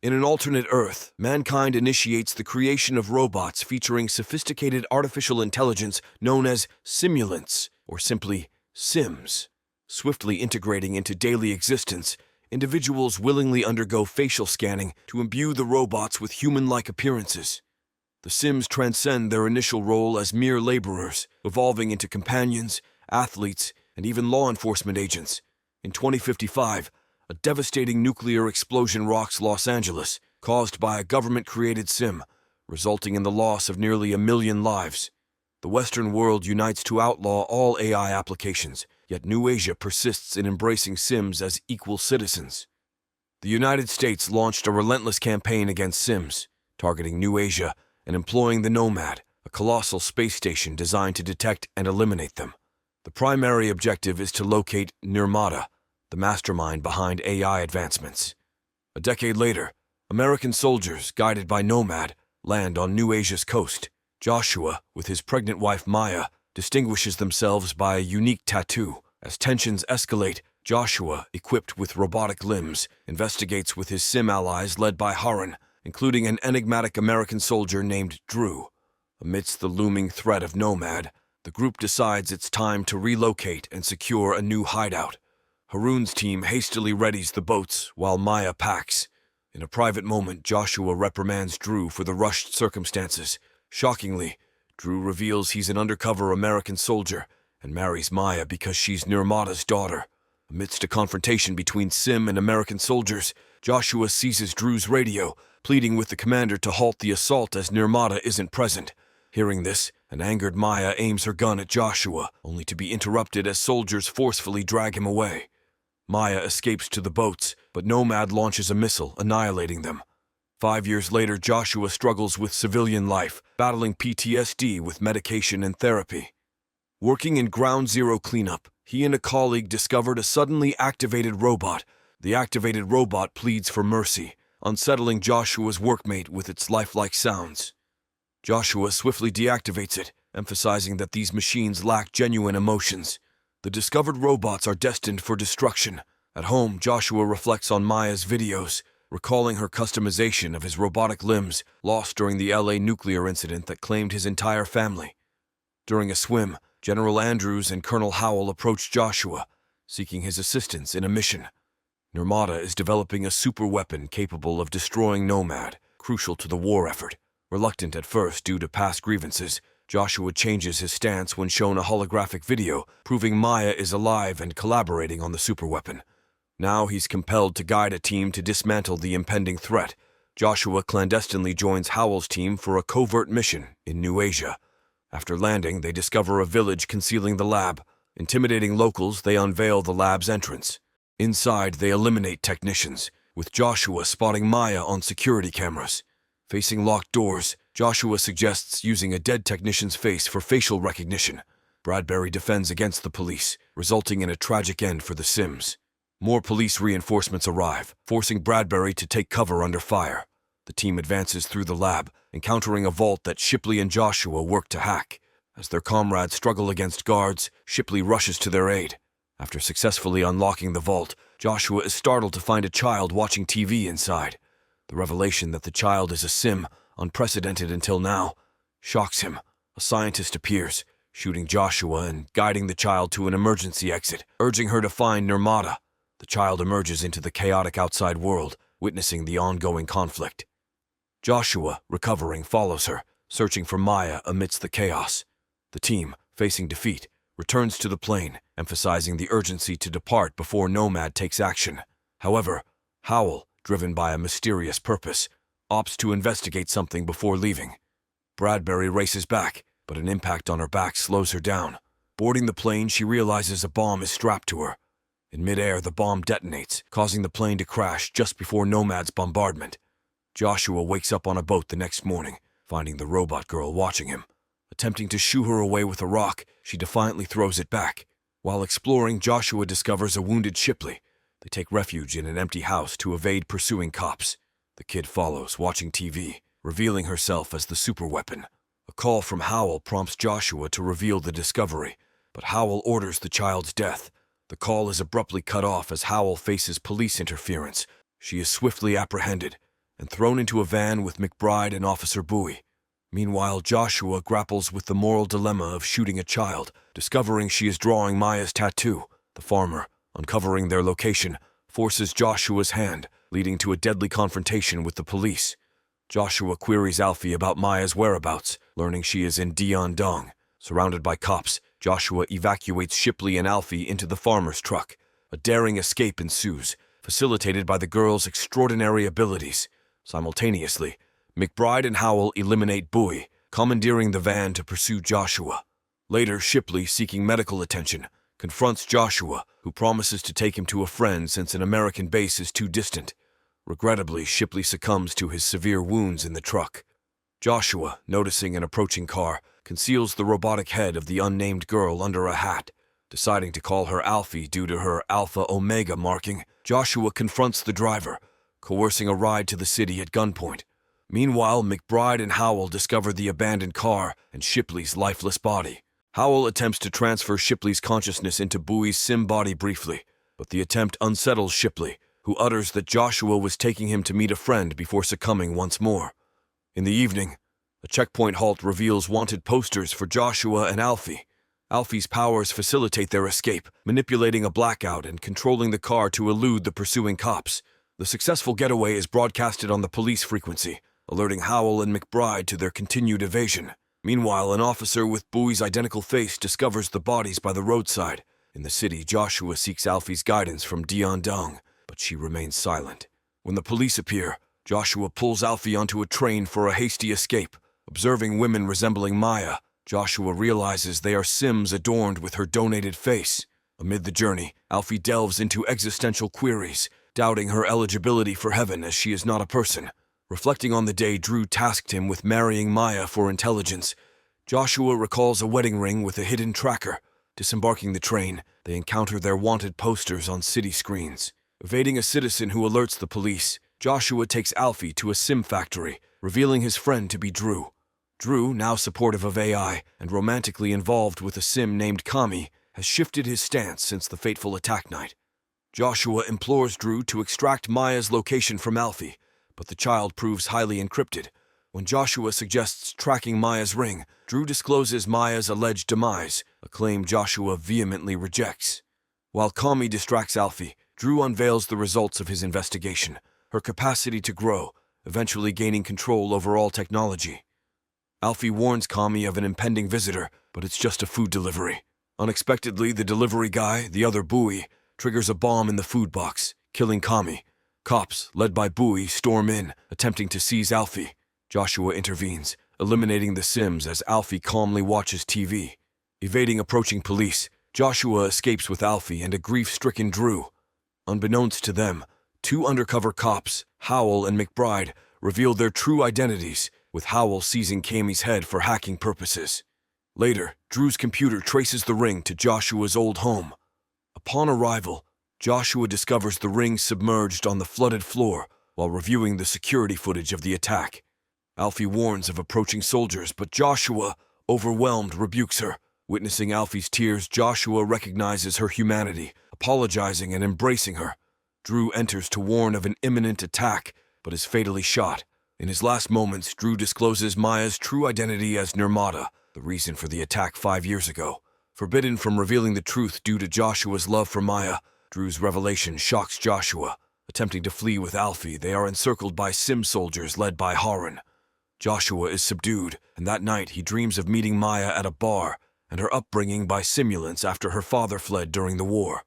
In an alternate Earth, mankind initiates the creation of robots featuring sophisticated artificial intelligence known as simulants, or simply Sims. Swiftly integrating into daily existence, individuals willingly undergo facial scanning to imbue the robots with human-like appearances. The Sims transcend their initial role as mere laborers, evolving into companions, athletes, and even law enforcement agents. In 2055, a devastating nuclear explosion rocks Los Angeles, caused by a government-created sim, resulting in the loss of nearly 1 million lives. The Western world unites to outlaw all AI applications, yet New Asia persists in embracing Sims as equal citizens. The United States launched a relentless campaign against Sims, targeting New Asia and employing the Nomad, a colossal space station designed to detect and eliminate them. The primary objective is to locate Nirmata, the mastermind behind AI advancements. A decade later, American soldiers, guided by Nomad, land on New Asia's coast. Joshua, with his pregnant wife Maya, distinguishes themselves by a unique tattoo. As tensions escalate, Joshua, equipped with robotic limbs, investigates with his sim allies led by Harun, including an enigmatic American soldier named Drew. Amidst the looming threat of Nomad, the group decides it's time to relocate and secure a new hideout. Harun's team hastily readies the boats while Maya packs. In a private moment, Joshua reprimands Drew for the rushed circumstances. Shockingly, Drew reveals he's an undercover American soldier and marries Maya because she's Nirmata's daughter. Amidst a confrontation between Sim and American soldiers, Joshua seizes Drew's radio, pleading with the commander to halt the assault as Nirmata isn't present. Hearing this, an angered Maya aims her gun at Joshua, only to be interrupted as soldiers forcefully drag him away. Maya escapes to the boats, but Nomad launches a missile, annihilating them. 5 years later, Joshua struggles with civilian life, battling PTSD with medication and therapy. Working in Ground Zero cleanup, he and a colleague discovered a suddenly activated robot. The activated robot pleads for mercy, unsettling Joshua's workmate with its lifelike sounds. Joshua swiftly deactivates it, emphasizing that these machines lack genuine emotions. The discovered robots are destined for destruction. At home, Joshua reflects on Maya's videos, recalling her customization of his robotic limbs lost during the LA nuclear incident that claimed his entire family. During a swim, General Andrews and Colonel Howell approach Joshua, seeking his assistance in a mission. Nirmata is developing a superweapon capable of destroying Nomad, crucial to the war effort. Reluctant at first due to past grievances, Joshua changes his stance when shown a holographic video proving Maya is alive and collaborating on the superweapon. Now he's compelled to guide a team to dismantle the impending threat. Joshua clandestinely joins Howell's team for a covert mission in New Asia. After landing, they discover a village concealing the lab. Intimidating locals, they unveil the lab's entrance. Inside, they eliminate technicians, with Joshua spotting Maya on security cameras. Facing locked doors, Joshua suggests using a dead technician's face for facial recognition. Bradbury defends against the police, resulting in a tragic end for the Sims. More police reinforcements arrive, forcing Bradbury to take cover under fire. The team advances through the lab, encountering a vault that Shipley and Joshua work to hack. As their comrades struggle against guards, Shipley rushes to their aid. After successfully unlocking the vault, Joshua is startled to find a child watching TV inside. The revelation that the child is a Sim, unprecedented until now, shocks him. A scientist appears, shooting Joshua and guiding the child to an emergency exit, urging her to find Nirmata. The child emerges into the chaotic outside world, witnessing the ongoing conflict. Joshua, recovering, follows her, searching for Maya amidst the chaos. The team, facing defeat, returns to the plane, emphasizing the urgency to depart before Nomad takes action. However, Howell, driven by a mysterious purpose, opts to investigate something before leaving. Bradbury races back, but an impact on her back slows her down. Boarding the plane, she realizes a bomb is strapped to her. In midair, the bomb detonates, causing the plane to crash just before Nomad's bombardment. Joshua wakes up on a boat the next morning, finding the robot girl watching him. Attempting to shoo her away with a rock, she defiantly throws it back. While exploring, Joshua discovers a wounded Shipley. They take refuge in an empty house to evade pursuing cops. The kid follows, watching TV, revealing herself as the superweapon. A call from Howell prompts Joshua to reveal the discovery, but Howell orders the child's death. The call is abruptly cut off as Howell faces police interference. She is swiftly apprehended. and thrown into a van with McBride and Officer Bowie. Meanwhile, Joshua grapples with the moral dilemma of shooting a child, discovering she is drawing Maya's tattoo. The farmer, uncovering their location, forces Joshua's hand, leading to a deadly confrontation with the police. Joshua queries Alfie about Maya's whereabouts, learning she is in Deondong. Surrounded by cops, Joshua evacuates Shipley and Alfie into the farmer's truck. A daring escape ensues, facilitated by the girl's extraordinary abilities. Simultaneously, McBride and Howell eliminate Bowie, commandeering the van to pursue Joshua. Later, Shipley, seeking medical attention, confronts Joshua, who promises to take him to a friend since an American base is too distant. Regrettably, Shipley succumbs to his severe wounds in the truck. Joshua, noticing an approaching car, conceals the robotic head of the unnamed girl under a hat. Deciding to call her Alfie due to her Alpha Omega marking, Joshua confronts the driver, coercing a ride to the city at gunpoint. Meanwhile, McBride and Howell discover the abandoned car and Shipley's lifeless body. Howell attempts to transfer Shipley's consciousness into Bowie's sim body briefly, but the attempt unsettles Shipley, who utters that Joshua was taking him to meet a friend before succumbing once more. In the evening, a checkpoint halt reveals wanted posters for Joshua and Alfie. Alfie's powers facilitate their escape, manipulating a blackout and controlling the car to elude the pursuing cops. The successful getaway is broadcasted on the police frequency, alerting Howell and McBride to their continued evasion. Meanwhile, an officer with Bowie's identical face discovers the bodies by the roadside. In the city, Joshua seeks Alfie's guidance from Deondong, but she remains silent. When the police appear, Joshua pulls Alfie onto a train for a hasty escape. Observing women resembling Maya, Joshua realizes they are Sims adorned with her donated face. Amid the journey, Alfie delves into existential queries, doubting her eligibility for heaven as she is not a person. Reflecting on the day Drew tasked him with marrying Maya for intelligence, Joshua recalls a wedding ring with a hidden tracker. Disembarking the train, they encounter their wanted posters on city screens. Evading a citizen who alerts the police, Joshua takes Alfie to a sim factory, revealing his friend to be Drew. Drew, now supportive of AI and romantically involved with a sim named Kami, has shifted his stance since the fateful attack night. Joshua implores Drew to extract Maya's location from Alfie, but the child proves highly encrypted. When Joshua suggests tracking Maya's ring, Drew discloses Maya's alleged demise, a claim Joshua vehemently rejects. While Kami distracts Alfie, Drew unveils the results of his investigation, her capacity to grow, eventually gaining control over all technology. Alfie warns Kami of an impending visitor, but it's just a food delivery. Unexpectedly, the delivery guy, the other Bowie, triggers a bomb in the food box, killing Kami. Cops, led by Bowie, storm in, attempting to seize Alfie. Joshua intervenes, eliminating the Sims as Alfie calmly watches TV. Evading approaching police, Joshua escapes with Alfie and a grief-stricken Drew. Unbeknownst to them, two undercover cops, Howell and McBride, reveal their true identities, with Howell seizing Kami's head for hacking purposes. Later, Drew's computer traces the ring to Joshua's old home. Upon arrival, Joshua discovers the ring submerged on the flooded floor while reviewing the security footage of the attack. Alfie warns of approaching soldiers, but Joshua, overwhelmed, rebukes her. Witnessing Alfie's tears, Joshua recognizes her humanity, apologizing and embracing her. Drew enters to warn of an imminent attack, but is fatally shot. In his last moments, Drew discloses Maya's true identity as Nirmata, the reason for the attack 5 years ago. Forbidden from revealing the truth due to Joshua's love for Maya, Drew's revelation shocks Joshua. Attempting to flee with Alfie, they are encircled by Sim soldiers led by Harun. Joshua is subdued, and that night he dreams of meeting Maya at a bar and her upbringing by simulants after her father fled during the war.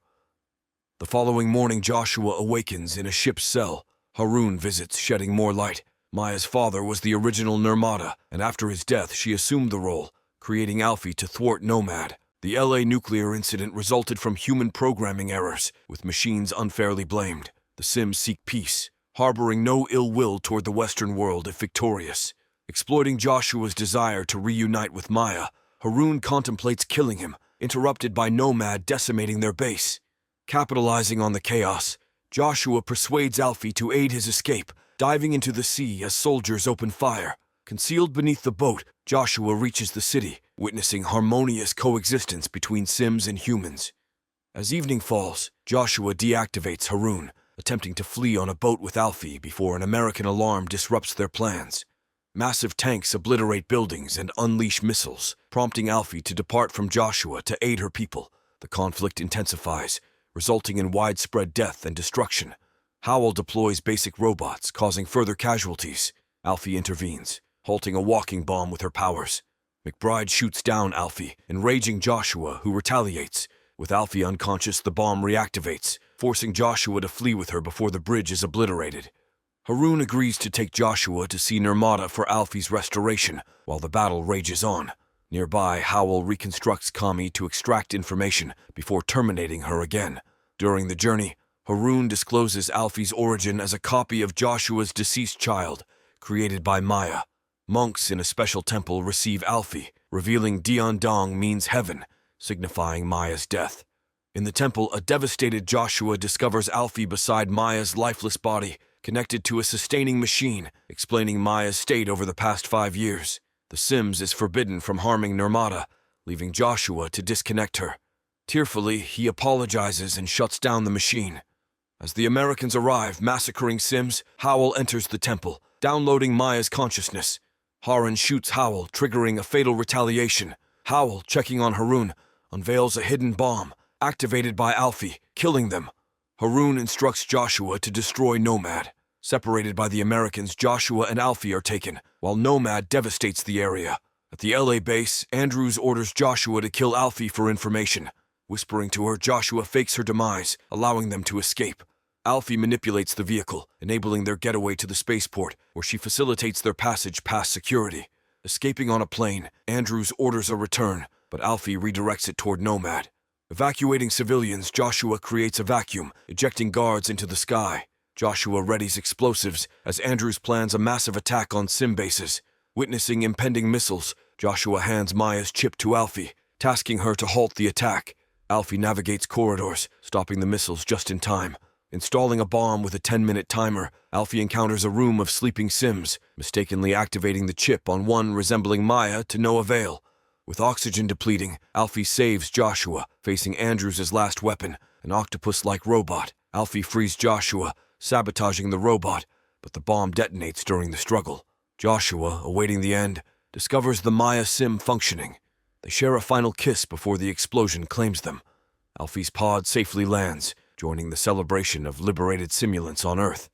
The following morning, Joshua awakens in a ship's cell. Harun visits, shedding more light. Maya's father was the original Nirmata, and after his death, she assumed the role, creating Alfie to thwart Nomad. The LA nuclear incident resulted from human programming errors, with machines unfairly blamed. The Sims seek peace, harboring no ill will toward the Western world if victorious. Exploiting Joshua's desire to reunite with Maya, Harun contemplates killing him, interrupted by Nomad decimating their base. Capitalizing on the chaos, Joshua persuades Alfie to aid his escape, diving into the sea as soldiers open fire. Concealed beneath the boat, Joshua reaches the city, witnessing harmonious coexistence between Sims and humans. As evening falls, Joshua deactivates Harun, attempting to flee on a boat with Alfie before an American alarm disrupts their plans. Massive tanks obliterate buildings and unleash missiles, prompting Alfie to depart from Joshua to aid her people. The conflict intensifies, resulting in widespread death and destruction. Howell deploys basic robots, causing further casualties. Alfie intervenes, halting a walking bomb with her powers. McBride shoots down Alfie, enraging Joshua, who retaliates. With Alfie unconscious, the bomb reactivates, forcing Joshua to flee with her before the bridge is obliterated. Harun agrees to take Joshua to see Nirmata for Alfie's restoration, while the battle rages on. Nearby, Howell reconstructs Kami to extract information before terminating her again. During the journey, Harun discloses Alfie's origin as a copy of Joshua's deceased child, created by Maya. Monks in a special temple receive Alfie, revealing Dian Dong means heaven, signifying Maya's death. In the temple, a devastated Joshua discovers Alfie beside Maya's lifeless body, connected to a sustaining machine, explaining Maya's state over the past 5 years. The Sims is forbidden from harming Nirmata, leaving Joshua to disconnect her. Tearfully, he apologizes and shuts down the machine. As the Americans arrive, massacring Sims, Howell enters the temple, downloading Maya's consciousness. Harun shoots Howell, triggering a fatal retaliation. Howell, checking on Harun, unveils a hidden bomb, activated by Alfie, killing them. Harun instructs Joshua to destroy Nomad. Separated by the Americans, Joshua and Alfie are taken, while Nomad devastates the area. At the LA base, Andrews orders Joshua to kill Alfie for information. Whispering to her, Joshua fakes her demise, allowing them to escape. Alfie manipulates the vehicle, enabling their getaway to the spaceport, where she facilitates their passage past security. Escaping on a plane, Andrews orders a return, but Alfie redirects it toward Nomad. Evacuating civilians, Joshua creates a vacuum, ejecting guards into the sky. Joshua readies explosives as Andrews plans a massive attack on Sim bases. Witnessing impending missiles, Joshua hands Maya's chip to Alfie, tasking her to halt the attack. Alfie navigates corridors, stopping the missiles just in time. Installing a bomb with a 10-minute timer, Alfie encounters a room of sleeping Sims, mistakenly activating the chip on one resembling Maya to no avail. With oxygen depleting, Alfie saves Joshua, facing Andrews' last weapon, an octopus-like robot. Alfie frees Joshua, sabotaging the robot, but the bomb detonates during the struggle. Joshua, awaiting the end, discovers the Maya Sim functioning. They share a final kiss before the explosion claims them. Alfie's pod safely lands, joining the celebration of liberated simulants on Earth.